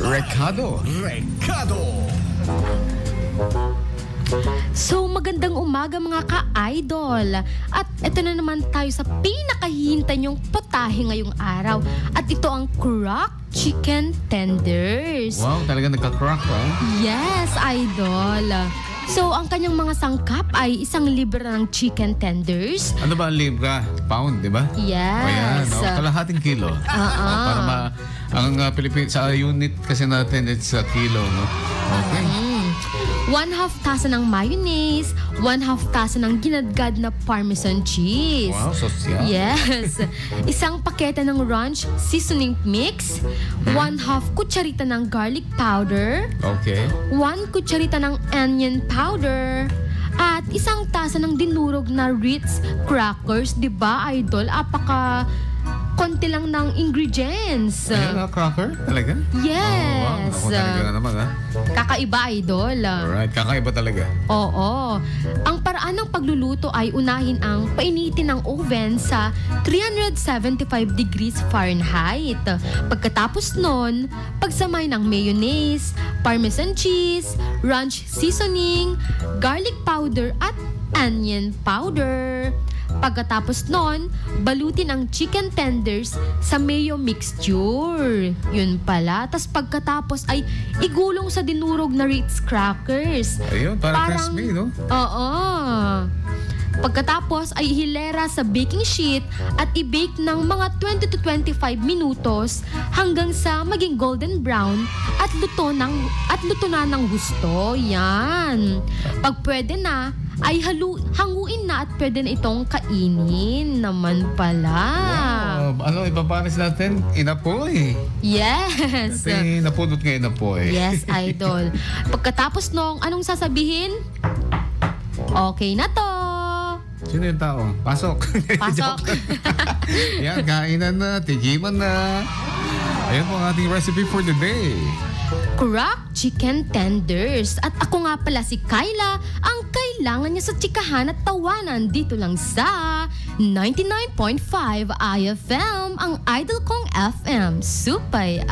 Recado. So, magandang umaga mga ka-idol. At ito na naman tayo sa pinakahihintay niyong putahe ngayong araw. At ito ang cracked chicken tenders. Wow, talaga nagka-crack pa. Yes, idol. So, ang kanyang mga sangkap ay 1 libra ng chicken tenders. Ano ba ang libra? Pound, di ba? Yes. O yan, kalahating kilo. Para ang sa unit kasi natin, it's a kilo, no? Okay. 1/2 tasa ng mayonnaise, 1/2 tasa ng ginadgad na parmesan cheese. Wow, social. Yes. 1 pakete ng ranch seasoning mix, 1/2 kutsarita ng garlic powder, Okay. 1 kutsarita ng onion powder, at 1 tasa ng dinurog na Ritz crackers. Diba, idol? Konti lang ng ingredients. Ayun, cracker? Talaga? Yes. Oh, wow. Ako talaga naman, ha? Kakaiba, idol. Alright, kakaiba talaga. Oo. Ang paraan ng pagluluto ay unahin ang painitin ng oven sa 375 degrees Fahrenheit. Pagkatapos nun, pagsamay ng mayonnaise, parmesan cheese, ranch seasoning, garlic powder at onion powder. Pagkatapos nun, balutin ang chicken tenders sa mayo mixture. Yun pala. Tas pagkatapos ay igulong sa dinurog na Ritz crackers. Ayun, parang crispy, no? Oo. Pagkatapos ay hilera sa baking sheet at i-bake ng mga 20 to 25 minutos hanggang sa maging golden brown at luto na ng gusto. Yan. Pag pwede na, ay hanguin na at pwede na itong kainin naman pala. Wow. Ano, ipapanis natin? Inapoy. Yes. Kasi napulot nga inapoy. Yes, idol. Pagkatapos nung anong sasabihin? Okay na to. Sino yung tao? Pasok. Pasok. Yan, kainan na, tigiman na. Ayan po ang ating recipe for the day. Cracked chicken tenders. At ako nga pala si Kyla, ang kailangan niya sa tsikahan at tawanan dito lang sa 99.5 IFM, ang idol kong FM. Supay